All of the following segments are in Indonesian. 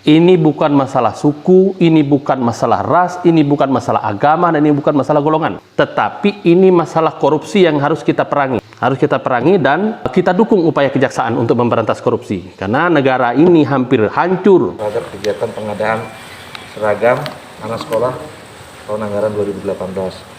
Ini bukan masalah suku, ini bukan masalah ras, ini bukan masalah agama, dan ini bukan masalah golongan. Tetapi ini masalah korupsi yang harus kita perangi. Harus kita perangi dan kita dukung upaya kejaksaan untuk memberantas korupsi. Karena negara ini hampir hancur. Terhadap kegiatan pengadaan seragam anak sekolah tahun anggaran 2018.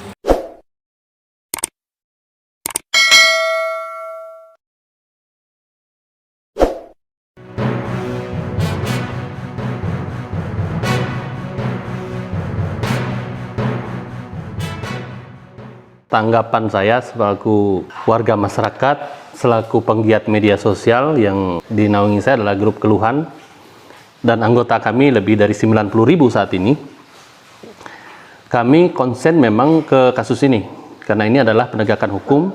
Tanggapan saya selaku warga masyarakat, selaku penggiat media sosial yang dinaungi saya adalah grup keluhan, dan anggota kami lebih dari 90.000 saat ini. Kami konsen memang ke kasus ini, karena ini adalah penegakan hukum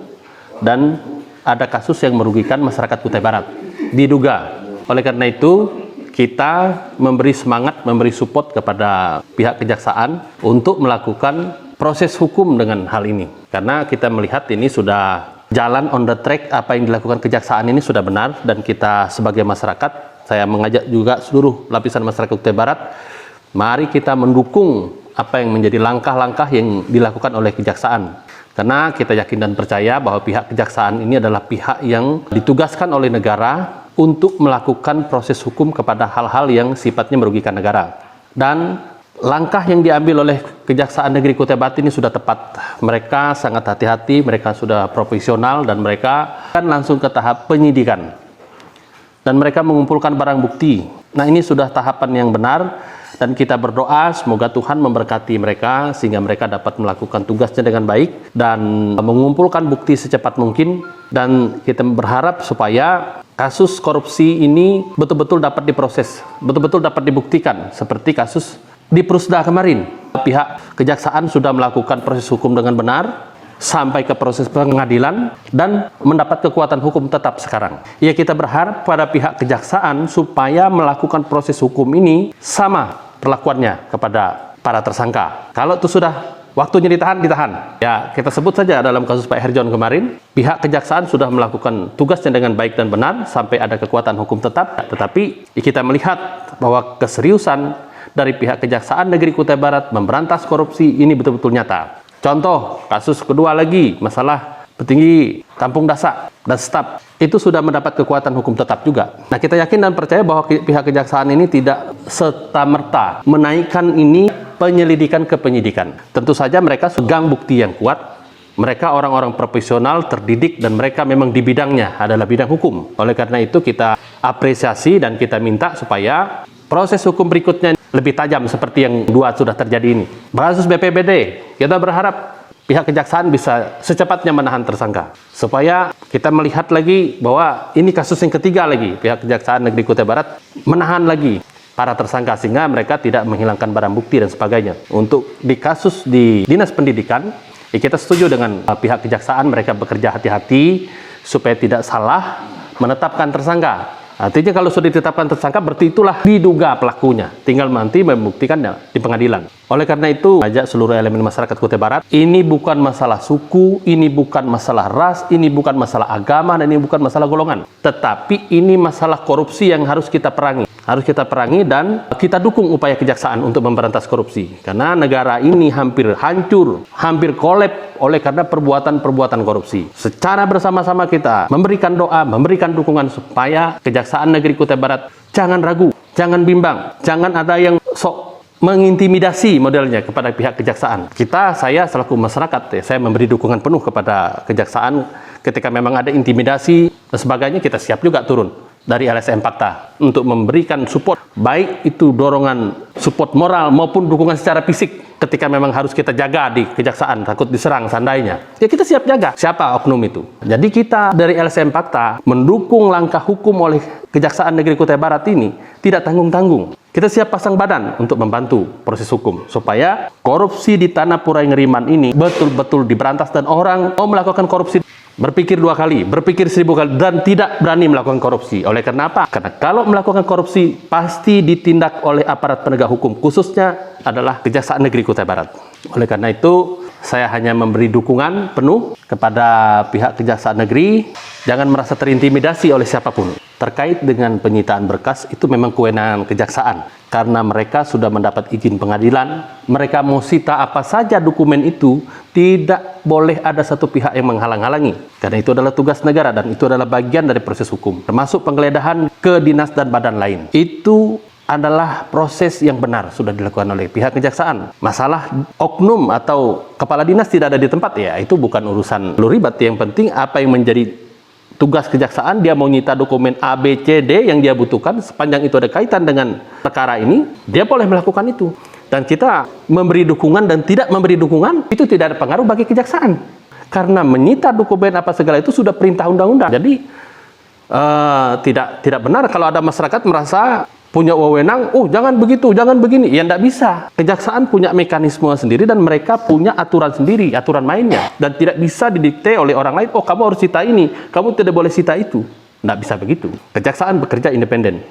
dan ada kasus yang merugikan masyarakat Kutai Barat, diduga. Oleh karena itu, kita memberi semangat, memberi support kepada pihak kejaksaan untuk melakukan proses hukum dengan hal ini. Karena kita melihat ini sudah jalan on the track, apa yang dilakukan kejaksaan ini sudah benar, dan kita sebagai masyarakat, saya mengajak juga seluruh lapisan masyarakat Kutai Barat, mari kita mendukung apa yang menjadi langkah-langkah yang dilakukan oleh kejaksaan. Karena kita yakin dan percaya bahwa pihak kejaksaan ini adalah pihak yang ditugaskan oleh negara untuk melakukan proses hukum kepada hal-hal yang sifatnya merugikan negara. Dan langkah yang diambil oleh Kejaksaan Negeri Kutai Barat ini sudah tepat. Mereka sangat hati-hati, mereka sudah profesional, dan mereka akan langsung ke tahap penyidikan. Dan mereka mengumpulkan barang bukti. Nah, ini sudah tahapan yang benar, dan kita berdoa semoga Tuhan memberkati mereka sehingga mereka dapat melakukan tugasnya dengan baik dan mengumpulkan bukti secepat mungkin. Dan kita berharap supaya kasus korupsi ini betul-betul dapat diproses, betul-betul dapat dibuktikan, seperti kasus di Prusda kemarin. Pihak kejaksaan sudah melakukan proses hukum dengan benar sampai ke proses pengadilan dan mendapat kekuatan hukum tetap sekarang. Ya, kita berharap pada pihak kejaksaan supaya melakukan proses hukum ini sama perlakuannya kepada para tersangka. Kalau itu sudah waktunya ditahan, ditahan. Ya, kita sebut saja dalam kasus Pak Herjon kemarin, pihak kejaksaan sudah melakukan tugasnya dengan baik dan benar sampai ada kekuatan hukum tetap. Tetapi kita melihat bahwa keseriusan dari pihak Kejaksaan Negeri Kutai Barat memberantas korupsi ini betul-betul nyata. Contoh, kasus kedua lagi, masalah petinggi Kampung Dasak dan staf, itu sudah mendapat kekuatan hukum tetap juga. Nah, kita yakin dan percaya bahwa pihak kejaksaan ini tidak serta-merta menaikkan ini penyelidikan ke penyidikan. Tentu saja mereka pegang bukti yang kuat, mereka orang-orang profesional, terdidik, dan mereka memang di bidangnya adalah bidang hukum. Oleh karena itu kita apresiasi dan kita minta supaya proses hukum berikutnya lebih tajam seperti yang dua sudah terjadi ini. Kasus BPBD, kita berharap pihak kejaksaan bisa secepatnya menahan tersangka. Supaya kita melihat lagi bahwa ini kasus yang ketiga lagi, pihak Kejaksaan Negeri Kutai Barat menahan lagi para tersangka sehingga mereka tidak menghilangkan barang bukti dan sebagainya. Untuk di kasus di Dinas Pendidikan, ya kita setuju dengan pihak kejaksaan, mereka bekerja hati-hati supaya tidak salah menetapkan tersangka. Artinya kalau sudah ditetapkan tersangka berarti itulah diduga pelakunya. Tinggal nanti membuktikannya di pengadilan. Oleh karena itu, ajak seluruh elemen masyarakat Kutai Barat, ini bukan masalah suku, ini bukan masalah ras, ini bukan masalah agama, dan ini bukan masalah golongan. Tetapi ini masalah korupsi yang harus kita perangi. Harus kita perangi dan kita dukung upaya kejaksaan untuk memberantas korupsi. Karena negara ini hampir hancur, hampir kolap oleh karena perbuatan-perbuatan korupsi. Secara bersama-sama kita memberikan doa, memberikan dukungan supaya Kejaksaan Negeri Kutai Barat jangan ragu, jangan bimbang, jangan ada yang sok mengintimidasi modelnya kepada pihak kejaksaan. Saya selaku masyarakat, saya memberi dukungan penuh kepada kejaksaan. Ketika memang ada intimidasi dan sebagainya, kita siap juga turun dari LSM Pakta untuk memberikan support, baik itu dorongan support moral maupun dukungan secara fisik ketika memang harus kita jaga di kejaksaan, takut diserang seandainya. Ya kita siap jaga siapa oknum itu. Jadi kita dari LSM Pakta mendukung langkah hukum oleh Kejaksaan Negeri Kutai Barat ini tidak tanggung-tanggung. Kita siap pasang badan untuk membantu proses hukum supaya korupsi di Tanah Purai Ngeriman ini betul-betul diberantas dan orang mau melakukan korupsi berpikir 2 kali, berpikir 1000 kali, dan tidak berani melakukan korupsi. Oleh karena apa? Karena kalau melakukan korupsi pasti ditindak oleh aparat penegak hukum, khususnya adalah Kejaksaan Negeri Kutai Barat. Oleh karena itu Saya hanya memberi dukungan penuh kepada pihak Kejaksaan Negeri. Jangan merasa terintimidasi oleh siapapun. Terkait dengan penyitaan berkas, itu memang kewenangan kejaksaan. Karena mereka sudah mendapat izin pengadilan, mereka mau sita apa saja dokumen itu, tidak boleh ada satu pihak yang menghalang-halangi. Karena itu adalah tugas negara dan itu adalah bagian dari proses hukum. Termasuk penggeledahan ke dinas dan badan lain. Itu adalah proses yang benar sudah dilakukan oleh pihak kejaksaan. Masalah oknum atau kepala dinas tidak ada di tempat, ya itu bukan urusan lu ribet. Yang penting apa yang menjadi tugas kejaksaan, dia mau nyita dokumen A, B, C, D yang dia butuhkan, sepanjang itu ada kaitan dengan perkara ini, dia boleh melakukan itu. Dan kita memberi dukungan dan tidak memberi dukungan, itu tidak ada pengaruh bagi kejaksaan. Karena menyita dokumen apa segala itu sudah perintah undang-undang. Jadi tidak benar kalau ada masyarakat merasa punya wewenang, oh jangan begitu, jangan begini. Ya tidak bisa. Kejaksaan punya mekanisme sendiri dan mereka punya aturan sendiri, aturan mainnya. Dan tidak bisa didikte oleh orang lain, oh kamu harus cita ini, kamu tidak boleh cita itu. Tidak bisa begitu. Kejaksaan bekerja independen.